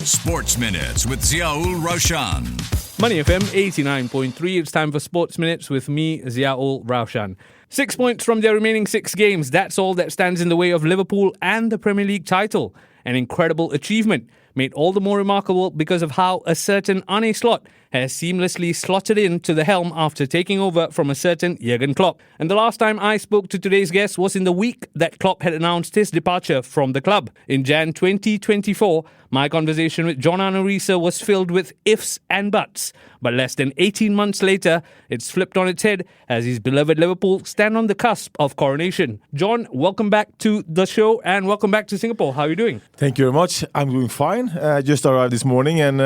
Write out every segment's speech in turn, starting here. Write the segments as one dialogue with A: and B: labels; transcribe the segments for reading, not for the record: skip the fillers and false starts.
A: Sports Minutes with Ziaul Raushan.
B: Money FM 89.3. It's time for Sports Minutes with me, Ziaul Raushan. 6 points from their remaining 6 games. That's all that stands in the way of Liverpool and the Premier League title. An incredible achievement, made all the more remarkable because of how a certain Arr-neh Slot has seamlessly slotted into the helm after taking over from a certain Jurgen Klopp. And the last time I spoke to today's guest was in the week that Klopp had announced his departure from the club. In Jan 2024, my conversation with John Arne Riise was filled with ifs and buts. But less than 18 months later, it's flipped on its head as his beloved Liverpool stand on the cusp of coronation. John, welcome back to the show and welcome back to Singapore. How are you doing?
C: Thank you very much. I'm doing fine. I just arrived this morning and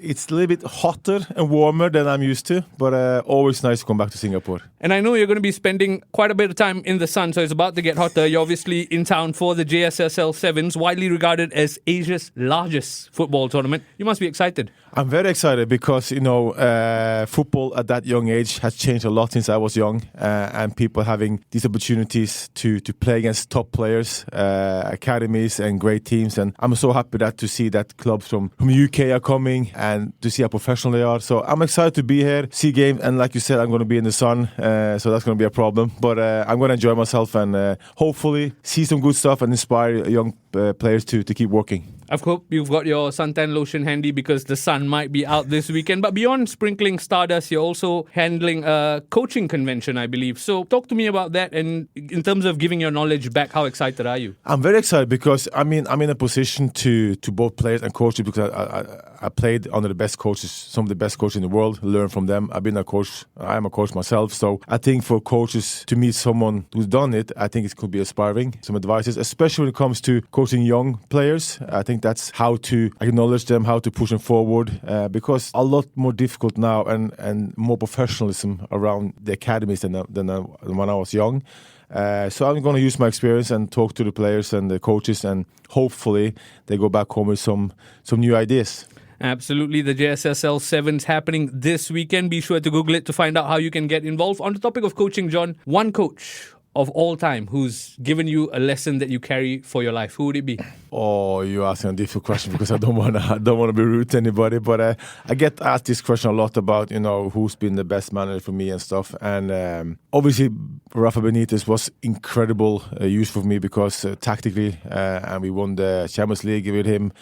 C: it's a little bit hotter and warmer than I'm used to, but always nice to come back to Singapore.
B: And I know you're going to be spending quite a bit of time in the sun, so it's about to get hotter. You're obviously in town for the JSSL Sevens, widely regarded as Asia's largest football tournament. You must be excited. I'm
C: very excited because, football at that young age has changed a lot since I was young, and people having these opportunities to play against top players, academies and great teams. And I'm so happy to see that clubs from the UK are coming and to see how professional they are. So I'm excited to be here, see games, and like you said, I'm going to be in the sun, so that's going to be a problem. But I'm going to enjoy myself and hopefully see some good stuff and inspire young players to keep working.
B: I hope you've got your suntan lotion handy because the sun might be out this weekend. But beyond sprinkling stardust, you're also handling a coaching convention, I believe. So talk to me about that. And in terms of giving your knowledge back, how excited are you?
C: I'm very excited because I'm in a position to both players and coaches because I played under the best coaches, some of the best coaches in the world, learn from them. I am a coach myself. So I think for coaches to meet someone who's done it, I think it could be inspiring. Some advices, especially when it comes to coaching young players. I think that's how to acknowledge them, how to push them forward, because a lot more difficult now and more professionalism around the academies than when I was young. So I'm going to use my experience and talk to the players and the coaches, and hopefully they go back home with some new ideas.
B: Absolutely. The JSSL Sevens happening this weekend. Be sure to Google it to find out how you can get involved. On the topic of coaching, John, one coach of all time who's given you a lesson that you carry for your life, who would it be?
C: Oh, you're asking a difficult question because I don't want to be rude to anybody, but I get asked this question a lot about who's been the best manager for me and stuff. And obviously Rafa Benitez was incredible use for me because tactically, and we won the Champions League with him.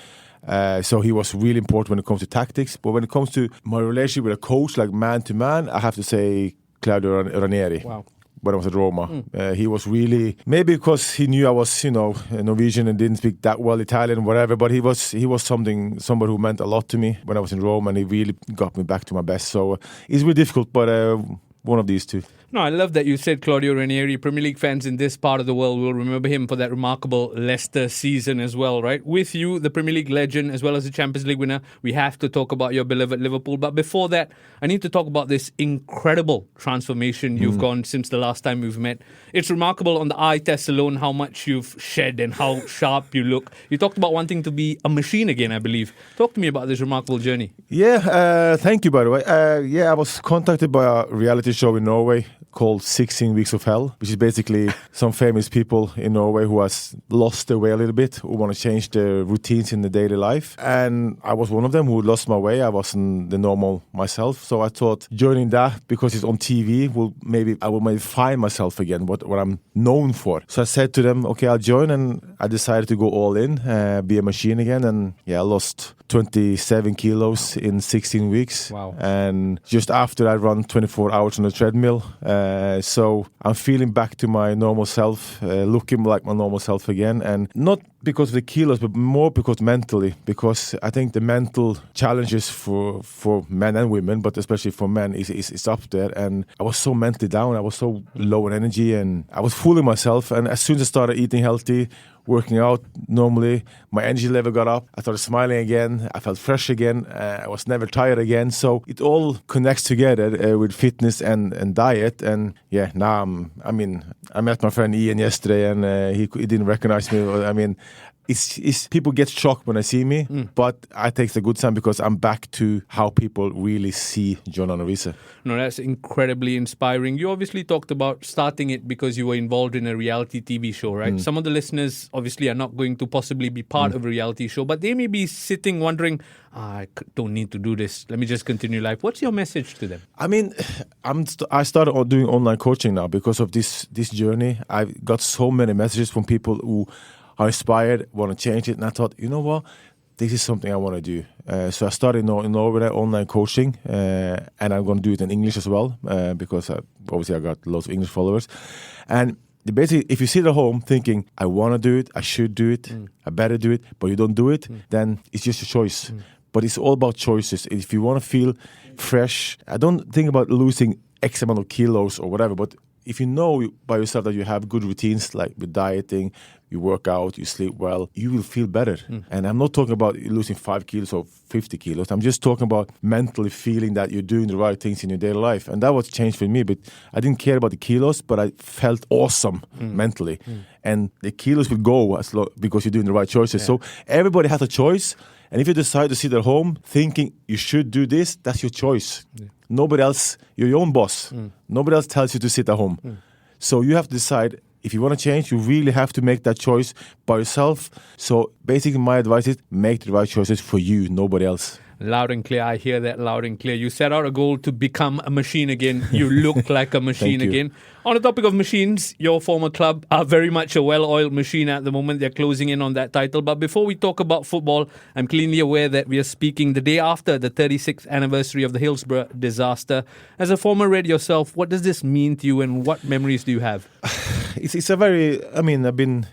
C: So he was really important when it comes to tactics. But when it comes to my relationship with a coach, like man to man, I have to say Claudio Ranieri.
B: Wow.
C: When I was at Roma. He was really, maybe because he knew I was, Norwegian and didn't speak that well Italian or whatever, but he was somebody who meant a lot to me when I was in Rome, and he really got me back to my best. So it's really difficult, but one of these two.
B: No, I love that you said Claudio Ranieri. Premier League fans in this part of the world will remember him for that remarkable Leicester season as well, right? With you, the Premier League legend, as well as the Champions League winner, we have to talk about your beloved Liverpool. But before that, I need to talk about this incredible transformation you've gone since the last time we've met. It's remarkable on the eye test alone how much you've shed and how sharp you look. You talked about wanting to be a machine again, I believe. Talk to me about this remarkable journey.
C: Yeah, thank you, by the way. I was contacted by a reality show in Norway called 16 Weeks of Hell, which is basically some famous people in Norway who has lost their way a little bit, who want to change their routines in the daily life. And I was one of them who lost my way. I wasn't the normal myself. So I thought joining that, because it's on TV, I will maybe find myself again, what I'm known for. So I said to them, okay, I'll join, and I decided to go all in, be a machine again. And I lost 27 kilos in 16 weeks.
B: Wow.
C: And just after I run 24 hours on the treadmill. So I'm feeling back to my normal self, looking like my normal self again. And not because of the kilos, but more because mentally. Because I think the mental challenges for men and women, but especially for men, is up there. And I was so mentally down. I was so low in energy, and I was fooling myself. And as soon as I started eating healthy, working out normally, my energy level got up. I started smiling again. I felt fresh again. I was never tired again. So it all connects together with fitness and diet. And now I met my friend Ian yesterday, and he didn't recognize me. it's people get shocked when they see me, but I take the good sign because I'm back to how people really see John Arne Riise.
B: No, that's incredibly inspiring. You obviously talked about starting it because you were involved in a reality TV show, right? Some of the listeners obviously are not going to possibly be part of a reality show, but they may be sitting wondering, I don't need to do this. Let me just continue life. What's your message to them?
C: I mean, I started doing online coaching now because of this journey. I've got so many messages from people who are inspired, want to change it, and I thought, you know what? This is something I want to do. So I started in Norway online coaching, and I'm going to do it in English as well because obviously I got lots of English followers. And basically, if you sit at home thinking, I want to do it, I should do it, I better do it, but you don't do it, then it's just a choice. But it's all about choices. If you want to feel fresh, I don't think about losing X amount of kilos or whatever, but if you know by yourself that you have good routines like with dieting, you work out, you sleep well, you will feel better. And I'm not talking about losing 5 kilos or 50 kilos. I'm just talking about mentally feeling that you're doing the right things in your daily life. And that was changed for me. But I didn't care about the kilos, but I felt awesome mentally. And the kilos will go because you're doing the right choices. Yeah. So everybody has a choice. And if you decide to sit at home thinking you should do this, that's your choice. Yeah. Nobody else, you're your own boss. Nobody else tells you to sit at home. So you have to decide, if you want to change, you really have to make that choice by yourself. So basically my advice is make the right choices for you, nobody else.
B: Loud and clear. I hear that loud and clear. You set out a goal to become a machine again. You look like a machine again. On the topic of machines, your former club are very much a well-oiled machine at the moment. They're closing in on that title. But before we talk about football, I'm keenly aware that we are speaking the day after the 36th anniversary of the Hillsborough disaster. As a former Red yourself, what does this mean to you and what memories do you have?
C: It's a very, I mean, I've been,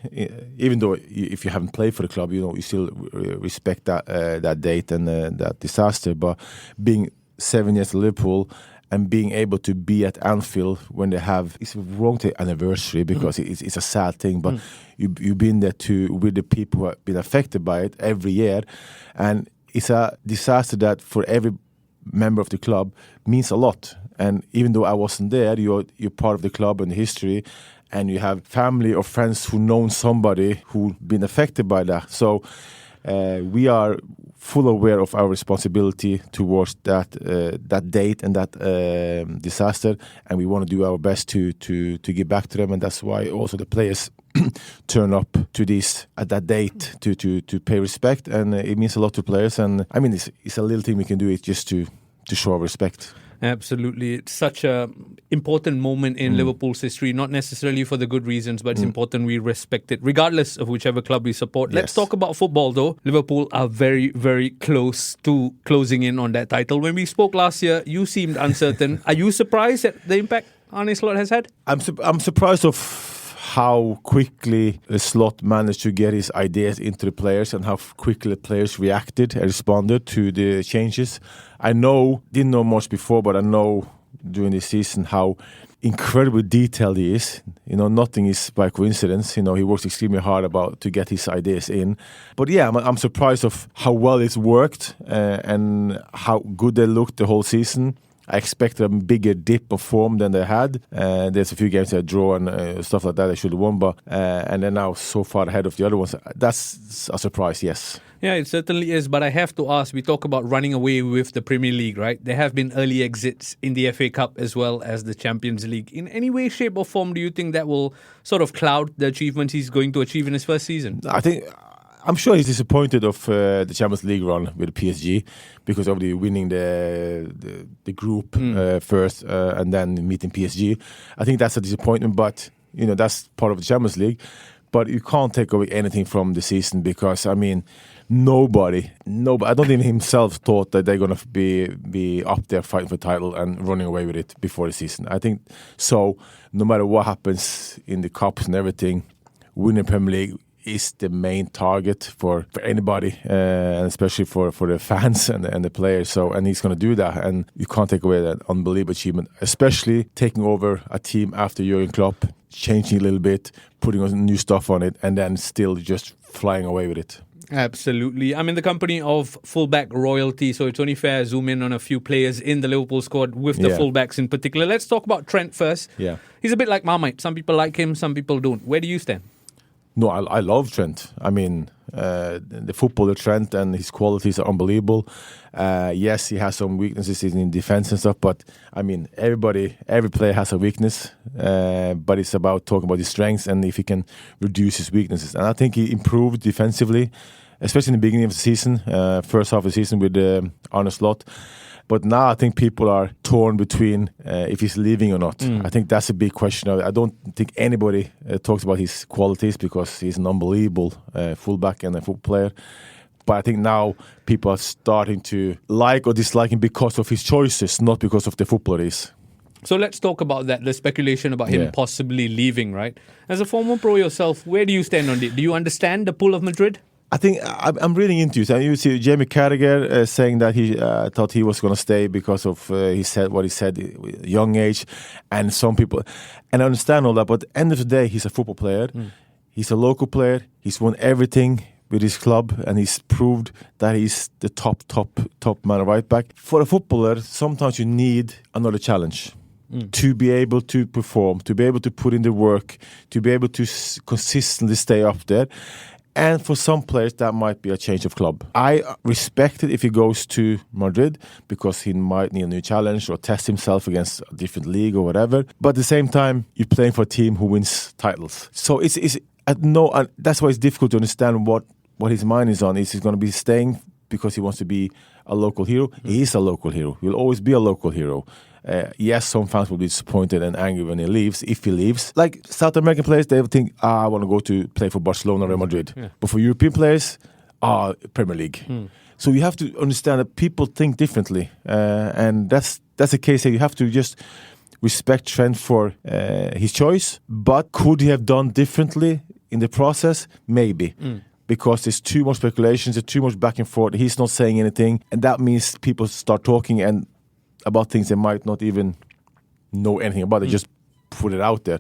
C: even though if you haven't played for the club, you know, you still respect that date and that disaster. But being 7 years at Liverpool and being able to be at Anfield when they have, it's wrong to anniversary because it's a sad thing, but you've been there with the people who have been affected by it every year. And it's a disaster that for every member of the club means a lot. And even though I wasn't there, you're part of the club and the history, and you have family or friends who know somebody who's been affected by that. So we are full aware of our responsibility towards that date and that disaster, and we want to do our best to give back to them, and that's why also the players turn up to this at that date to pay respect, and it means a lot to players. And I mean, it's a little thing we can do it just to show our respect.
B: Absolutely. It's such an important moment in Liverpool's history, not necessarily for the good reasons, but it's important we respect it, regardless of whichever club we support. Let's talk about football, though. Liverpool are very, very close to closing in on that title. When we spoke last year, you seemed uncertain. Are you surprised at the impact Arr-neh Slot has had?
C: I'm surprised of how quickly Slot managed to get his ideas into the players and how quickly the players reacted and responded to the changes. Didn't know much before, but I know during the season how incredibly detailed he is. You know, nothing is by coincidence. You know, he works extremely hard to get his ideas in. But yeah, I'm surprised of how well it's worked and how good they looked the whole season. I expected a bigger dip of form than they had. There's a few games they draw and stuff like that they should have won, but and they're now so far ahead of the other ones. That's a surprise, yes.
B: Yeah, it certainly is, but I have to ask, we talk about running away with the Premier League, right? There have been early exits in the FA Cup as well as the Champions League. In any way, shape or form, do you think that will sort of cloud the achievements he's going to achieve in his first season?
C: I'm sure he's disappointed of the Champions League run with PSG because of the winning the group first and then meeting PSG. I think that's a disappointment, but you know that's part of the Champions League. But you can't take away anything from the season because I mean, nobody. I don't even himself thought that they're going to be up there fighting for the title and running away with it before the season. I think so. No matter what happens in the cups and everything, winning Premier League is the main target for anybody, and especially for the fans and the players. So, and he's going to do that, and you can't take away that unbelievable achievement, especially taking over a team after Jurgen Klopp, changing a little bit, putting on new stuff on it, and then still just flying away with it.
B: Absolutely. I'm in the company of fullback royalty, so it's only fair I zoom in on a few players in the Liverpool squad with the fullbacks in particular. Let's talk about Trent first.
C: Yeah.
B: He's a bit like Marmite. Some people like him, some people don't. Where do you stand?
C: No, I love Trent. I mean, The footballer Trent and his qualities are unbelievable. Yes, he has some weaknesses in defense and stuff, but I mean, every player has a weakness, but it's about talking about his strengths and if he can reduce his weaknesses. And I think he improved defensively, especially in the beginning of the season, first half of the season with Arr-neh Slot. But now I think people are torn between if he's leaving or not. I think that's a big question. I don't think anybody talks about his qualities because he's an unbelievable fullback and a football player. But I think now people are starting to like or dislike him because of his choices, not because of the footballer he is.
B: So let's talk about that, the speculation about him possibly leaving, right? As a former pro yourself, where do you stand on it? Do you understand the pull of Madrid?
C: I think I'm reading into it. And you see Jamie Carragher saying that he thought he was going to stay because of what he said, young age, and some people. And I understand all that, but at the end of the day, he's a football player. He's a local player. He's won everything with his club, and he's proved that he's the top man right back. For a footballer, sometimes you need another challenge. To be able to perform, to be able to put in the work, to be able to consistently stay up there. And for some players, that might be a change of club. I respect it if he goes to Madrid because he might need a new challenge or test himself against a different league or whatever. But at the same time, you're playing for a team who wins titles. So that's why it's difficult to understand what his mind is on. Is he going to be staying because he wants to be a local hero? He is a local hero. He'll always be a local hero. Yes, some fans will be disappointed and angry when he leaves, if he leaves. Like South American players, they will think, I want to go to play for Barcelona or Real Madrid. But for European players, Premier League. So you have to understand that people think differently. And that's the case here. You have to just respect Trent for his choice. But could he have done differently in the process? Maybe. Because there's too much speculations, there's too much back and forth. He's not saying anything. And that means people start talking and about things they might not even know anything about. They just put it out there.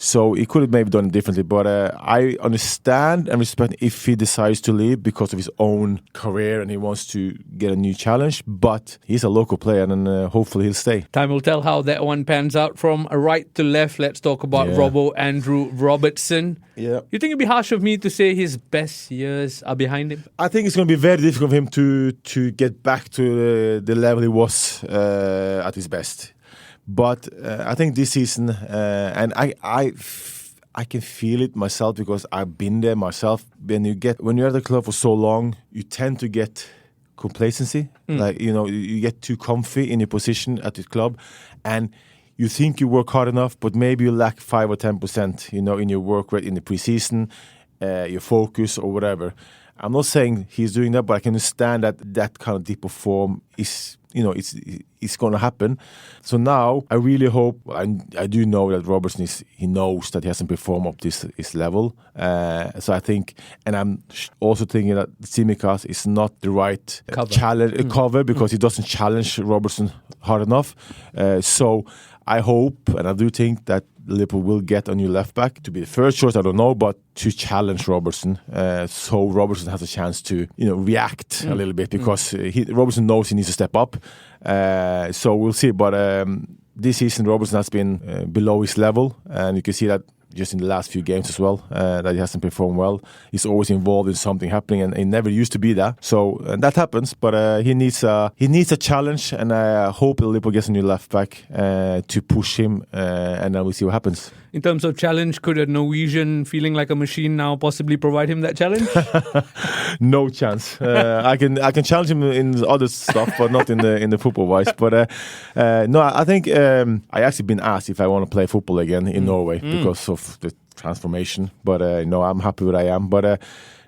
C: So he could have maybe done it differently. But I understand and respect if he decides to leave because of his own career and he wants to get a new challenge. But he's a local player and hopefully he'll stay.
B: Time will tell how that one pans out. From right to left, let's talk about Robbo Andrew Robertson.
C: Yeah.
B: You think it'd be harsh of me to say his best years are behind him?
C: I think it's going to be very difficult for him to get back to the level he was at his best. But I think this season, and I can feel it myself because I've been there myself. When you're at the club for so long, you tend to get complacency. Like you get too comfy in your position at the club, and you think you work hard enough, but maybe you lack 5 or 10%. In your work rate in the preseason, your focus or whatever. I'm not saying he's doing that, but I can understand that kind of dip of form is. It's going to happen. So now I really hope, I do know that Robertson he knows that he hasn't performed up his level. So I think, and I'm also thinking that Tsimikas is not the right cover because he doesn't challenge Robertson hard enough. So I hope, and I do think that Liverpool will get a new left back to be the first choice. I don't know, but to challenge Robertson, so Robertson has a chance to react a little bit because Robertson knows he needs to step up. So we'll see. But this season, Robertson has been below his level, and you can see that just in the last few games as well, that he hasn't performed well. He's always involved in something happening, and he never used to be that. So that happens, but he needs a challenge, and I hope Liverpool gets a new left back to push him, and then we'll see what happens.
B: In terms of challenge, could a Norwegian feeling like a machine now possibly provide him that challenge?
C: No chance. I can challenge him in other stuff, but not in the football wise. But no, I think I actually been asked if I want to play football again in Norway because of the transformation. But no, I'm happy where I am. But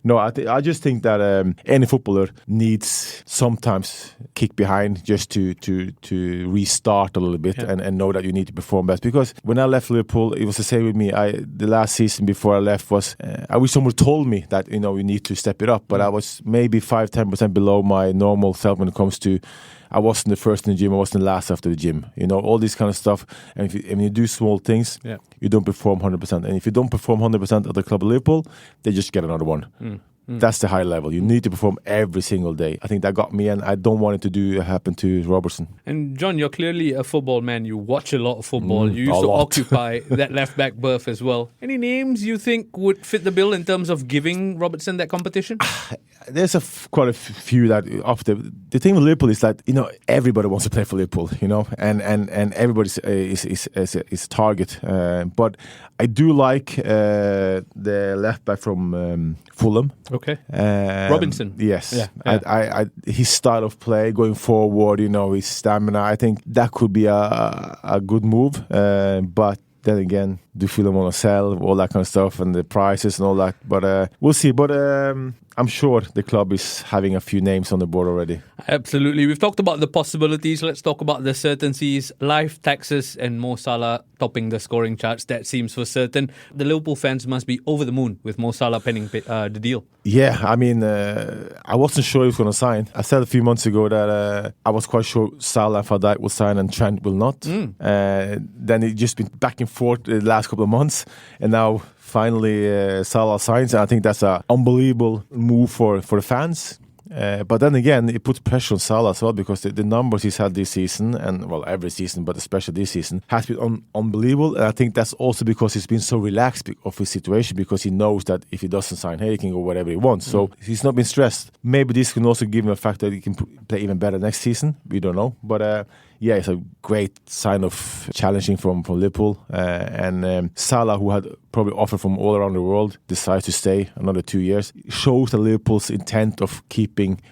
C: no, I just think that any footballer needs sometimes kick behind just to restart a little bit and know that you need to perform best. Because when I left Liverpool, it was the same with me. The last season before I left was I wish someone told me that you need to step it up. But I was maybe 5-10% below my normal self when it comes to. I wasn't the first in the gym. I wasn't the last after the gym. All this kind of stuff. And when you do small things, you don't perform 100%. And if you don't perform 100% at the club of Liverpool, they just get another one. That's the high level. You need to perform every single day. I think that got me, and I don't want it to happen to Robertson.
B: And John, you're clearly a football man. You watch a lot of football. You used to occupy that left-back berth as well. Any names you think would fit the bill in terms of giving Robertson that competition?
C: There's quite a few that the thing with Liverpool is that everybody wants to play for Liverpool, and everybody is target. But I do like the left back from Fulham.
B: Okay, Robinson.
C: Yes,
B: yeah.
C: I his style of play going forward, his stamina. I think that could be a good move, but. Then again, do Fulham want to sell, all that kind of stuff, and the prices and all that. But we'll see. But I'm sure the club is having a few names on the board already.
B: Absolutely. We've talked about the possibilities. Let's talk about the certainties. Life, taxes, and Mo Salah topping the scoring charts. That seems for certain. The Liverpool fans must be over the moon with Mo Salah penning the deal.
C: Yeah, I mean, I wasn't sure he was going to sign. I said a few months ago that I was quite sure Salah and Van Dijk will sign and Trent will not. Then it's just been back and forth the last couple of months, and now finally Salah signs, and I think that's an unbelievable move for the fans. But then again, it puts pressure on Salah as well, because the numbers he's had this season, and well, every season, but especially this season, has been unbelievable. And I think that's also because he's been so relaxed of his situation, because he knows that if he doesn't sign, he can go wherever he wants. So he's not been stressed. Maybe this can also give him a fact that he can play even better next season. We don't know. But yeah, it's a great sign of challenging from Liverpool. And Salah, who had probably offer from all around the world, decides to stay another 2 years. It shows the Liverpool's intent of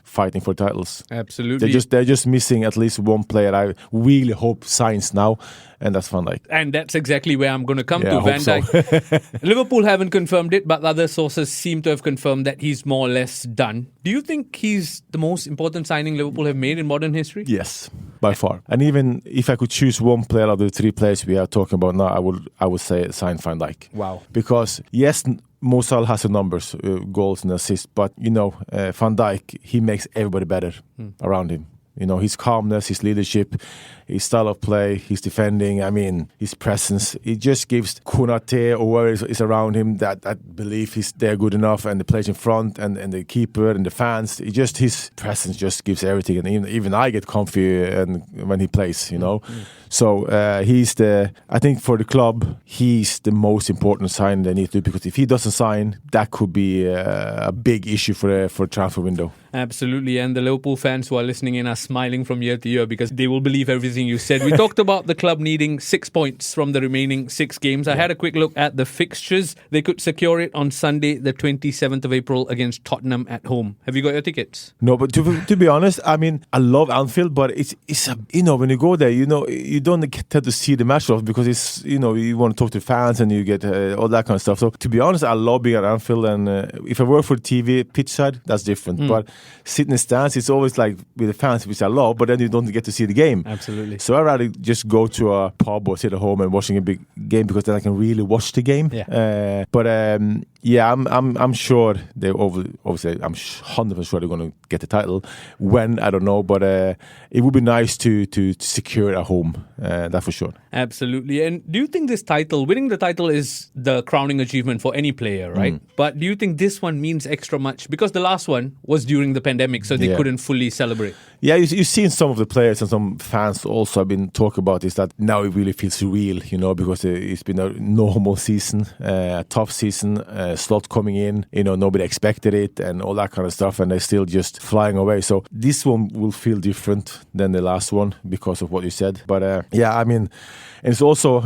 C: fighting for titles.
B: Absolutely.
C: They're just missing at least one player I really hope signs now, and that's Van Dijk.
B: And that's exactly where I'm going to come to, Van Dijk. Liverpool haven't confirmed it, but other sources seem to have confirmed that he's more or less done. Do you think he's the most important signing Liverpool have made in modern history?
C: Yes, by far. And even if I could choose one player out of the three players we are talking about now, I would say sign Van Dijk.
B: Wow.
C: Because yes, Mo Salah has the numbers, goals and assists, but Van Dijk, he makes everybody better around him. His calmness, his leadership, his style of play, his defending, his presence. It just gives Konate or whoever is around him that belief they're good enough, and the players in front and the keeper and the fans. His presence just gives everything, and even I get comfy when he plays, So I think for the club, he's the most important sign they need to do, because if he doesn't sign, that could be a big issue for transfer window.
B: Absolutely, and the Liverpool fans who are listening in are smiling from year to year, because they will believe everything you said. We talked about the club needing 6 points from the remaining 6 games. I had a quick look at the fixtures. They could secure it on Sunday, the 27th of April against Tottenham at home. Have you got your tickets?
C: No, but to be honest, I love Anfield, but it's when you go there, you don't get to see the match off, because it's you want to talk to fans and you get all that kind of stuff. So to be honest, I love being at Anfield, and if I work for TV pitch side, that's different. But sitting in the stands, it's always like with the fans, which I love, but then you don't get to see the game.
B: Absolutely.
C: So I'd rather just go to a pub or sit at home and watching a big game, because then I can really watch the game.
B: Yeah.
C: I'm sure obviously I'm 100% sure they're going to get the title. When, I don't know, but it would be nice to secure it at home. That for sure.
B: Absolutely. And do you think winning the title is the crowning achievement for any player, right? But do you think this one means extra much? Because the last one was during the pandemic, so they couldn't fully celebrate.
C: Yeah, you've seen some of the players and some fans also have been talking about this, that now it really feels real, because it's been a normal season, a tough season, Slot coming in, nobody expected it and all that kind of stuff, and they're still just flying away. So this one will feel different than the last one because of what you said. But and it's also,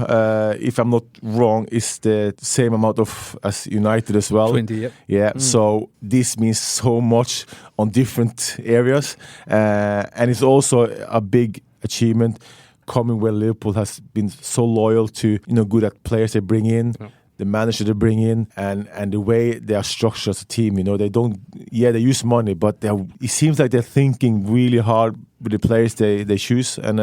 C: if I'm not wrong, it's the same amount as United as well.
B: 20, yep.
C: Yeah, so this means so much on different areas, and it's also a big achievement coming where Liverpool has been so loyal to good at players they bring in. Yeah. The manager they bring in, and the way they are structured as a team, they use money, but it seems like they're thinking really hard with the players they choose, and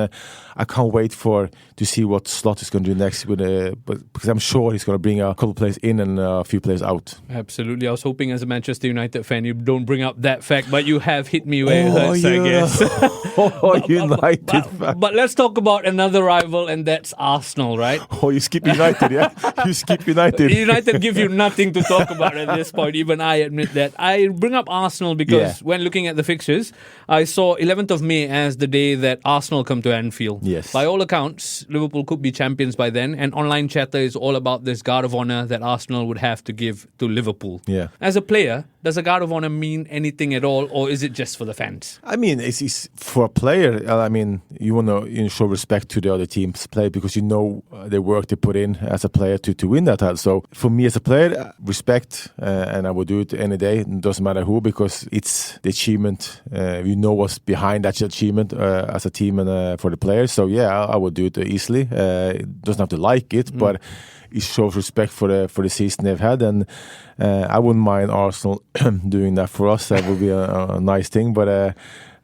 C: I can't wait to see what Slot is going to do next. Because I'm sure he's going to bring a couple of players in and a few players out.
B: Absolutely. I was hoping as a Manchester United fan you don't bring up that fact, but you have hit me where it hurts, I guess.
C: United.
B: But let's talk about another rival, and that's Arsenal, right?
C: Oh, you skip United, yeah? You skip United.
B: United give you nothing to talk about at this point. Even I admit that. I bring up Arsenal because when looking at the fixtures, I saw 11th of May as the day that Arsenal come to Anfield.
C: Yes.
B: By all accounts, Liverpool could be champions by then, and online chatter is all about this guard of honour that Arsenal would have to give to Liverpool.
C: Yeah.
B: As a player, does a guard of honour mean anything at all, or is it just for the fans?
C: I mean, it's for a player. I mean, you want to show respect to the other team's play because you know the work they put in as a player to win that title. So for me as a player, respect, and I would do it any day. It doesn't matter who, because it's the achievement. You know what's behind that achievement as a team and for the players. So yeah, I would do it easily. It doesn't have to like it, but it shows respect for the season they've had, and I wouldn't mind Arsenal doing that for us. That would be a nice thing, but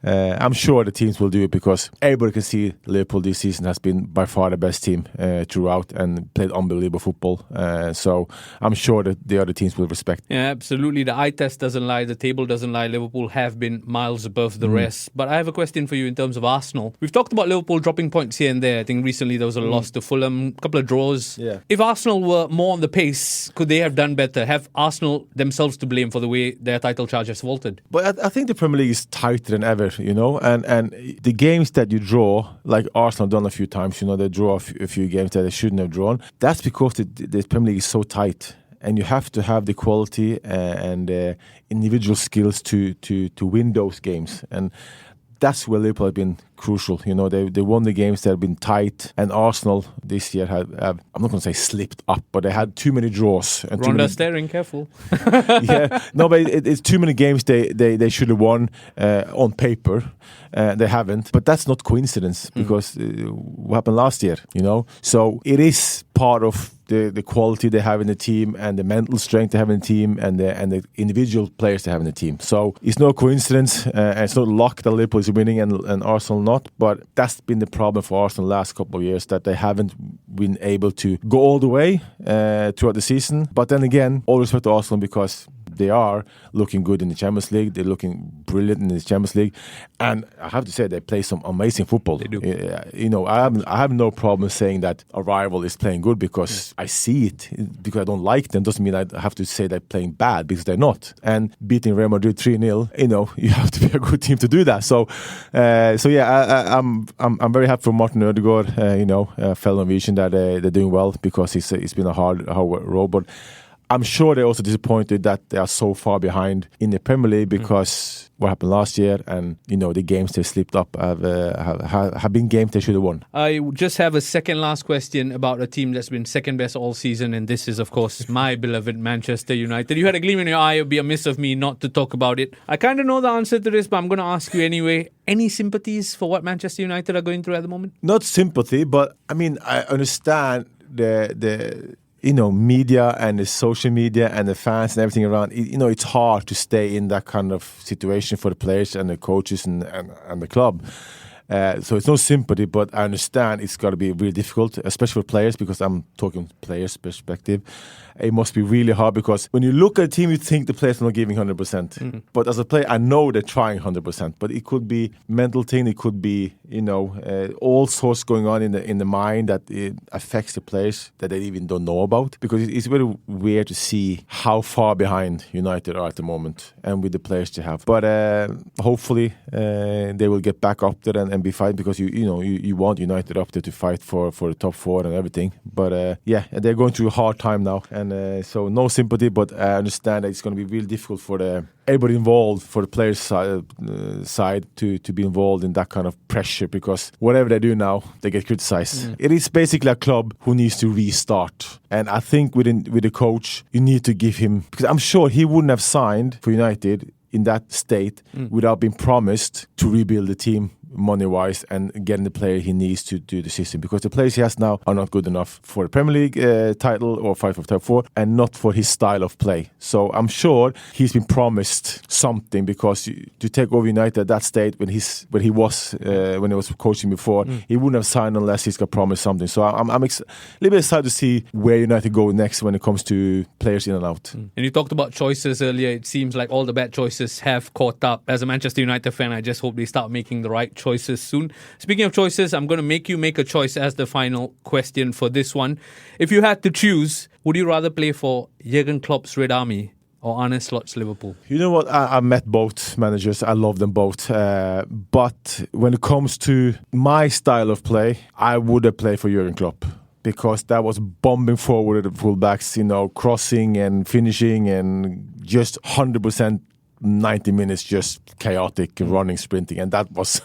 C: I'm sure the teams will do it because everybody can see Liverpool this season has been by far the best team throughout and played unbelievable football. So I'm sure that the other teams will respect.
B: Yeah, absolutely. The eye test doesn't lie. The table doesn't lie. Liverpool have been miles above the rest. But I have a question for you in terms of Arsenal. We've talked about Liverpool dropping points here and there. I think recently there was a loss to Fulham, a couple of draws.
C: Yeah.
B: If Arsenal were more on the pace, could they have done better? Have Arsenal themselves to blame for the way their title charge has faltered?
C: But I think the Premier League is tighter than ever, and the games that you draw, like Arsenal done a few times, they draw a few games that they shouldn't have drawn. That's because the Premier League is so tight, and you have to have the quality and individual skills to win those games. And that's where Liverpool have been crucial. They won the games that have been tight, and Arsenal this year have I'm not going to say slipped up, but they had too many draws. And
B: Ronda staring, careful.
C: Yeah, no, but it's too many games they should have won on paper. They haven't, but that's not coincidence because what happened last year, So it is part of the quality they have in the team and the mental strength they have in the team and the individual players they have in the team. So it's no coincidence, and it's not luck that Liverpool is winning and Arsenal not, but that's been the problem for Arsenal the last couple of years, that they haven't been able to go all the way throughout the season. But then again, all respect to Arsenal because they are looking good in the Champions League. They're looking brilliant in the Champions League, and I have to say they play some amazing football.
B: They do.
C: I have no problem saying that a rival is playing good because I see it. Because I don't like them doesn't mean I have to say they're playing bad, because they're not. And beating Real Madrid 3-0, you have to be a good team to do that. So yeah, I'm very happy for Martin Ødegaard, fellow Norwegian, that they're doing well because it's been a hard road, but I'm sure they're also disappointed that they are so far behind in the Premier League because what happened last year, and the games they slipped up have been games they should have won.
B: I just have a second last question about a team that's been second best all season, and this is of course my beloved Manchester United. You had a gleam in your eye. It would be amiss of me not to talk about it. I kind of know the answer to this, but I'm going to ask you anyway. Any sympathies for what Manchester United are going through at the moment?
C: Not sympathy, but I mean I understand the media and the social media and the fans and everything around. It's hard to stay in that kind of situation for the players and the coaches and the club. So it's no sympathy, but I understand it's got to be really difficult, especially for players, because I'm talking players' perspective. It must be really hard because when you look at a team, you think the players are not giving 100%. But as a player, I know they're trying 100%. But it could be mental thing. It could be, all sorts going on in the mind that it affects the players that they even don't know about. Because it's very weird to see how far behind United are at the moment and with the players they have. But hopefully they will get back up there and be fighting, because you want United up there to fight for the top four and everything. But they're going through a hard time now. And so no sympathy, but I understand that it's going to be really difficult for everybody involved, for the players' side to be involved in that kind of pressure, because whatever they do now, they get criticized. It is basically a club who needs to restart. And I think with the coach, you need to give him, because I'm sure he wouldn't have signed for United in that state without being promised to rebuild the team money-wise and getting the player he needs to do the system, because the players he has now are not good enough for the Premier League title or fight for top 4, and not for his style of play. So I'm sure he's been promised something, because to take over United at that state when he was coaching before, he wouldn't have signed unless he's got promised something. So I'm a little bit excited to see where United go next when it comes to players in and out.
B: And you talked about choices earlier. It seems like all the bad choices have caught up. As a Manchester United fan, I just hope they start making the right choices soon. Speaking of choices, I'm going to make you make a choice as the final question for this one. If you had to choose, would you rather play for Jurgen Klopp's Red Army or Arr-neh Slot's Liverpool?
C: You know what? I met both managers. I love them both. But when it comes to my style of play, I would have played for Jurgen Klopp, because that was bombing forward at the fullbacks, crossing and finishing, and just 100% 90 minutes just chaotic running, sprinting, and that was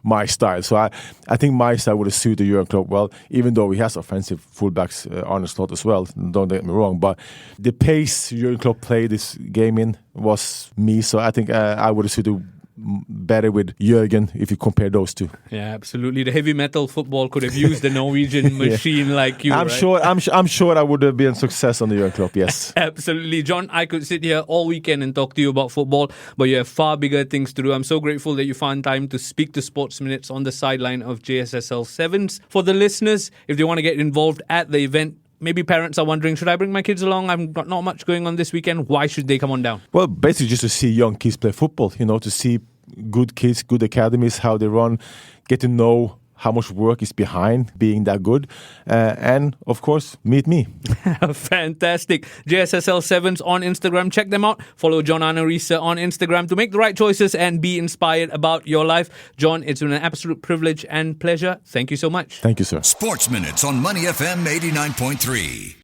C: my style. So I think my style would have suited Jurgen Klopp well, even though he has offensive fullbacks, Arr-neh Slot as well, don't get me wrong, but the pace Jurgen Klopp played this game in was me, so I think I would have suited better with Jurgen if you compare those two.
B: Yeah, absolutely. The heavy metal football could have used the Norwegian machine like you.
C: I'm sure I would have been a success on the Jurgen Klopp. Yes,
B: absolutely, John. I could sit here all weekend and talk to you about football, but you have far bigger things to do. I'm so grateful that you found time to speak to Sports Minutes on the sideline of JSSL Sevens. For the listeners, if they want to get involved at the event, maybe parents are wondering, should I bring my kids along? I've got not much going on this weekend. Why should they come on down?
C: Well, basically just to see young kids play football, to see good kids, good academies, how they run, get to know how much work is behind being that good, and of course meet me.
B: Fantastic. JSSL Sevens on Instagram, check them out. Follow John Arne Riise on Instagram to make the right choices and be inspired about your life. John, it's been an absolute privilege and pleasure. Thank you so much.
C: Thank you, sir.
A: Sports Minutes on Money FM 89.3.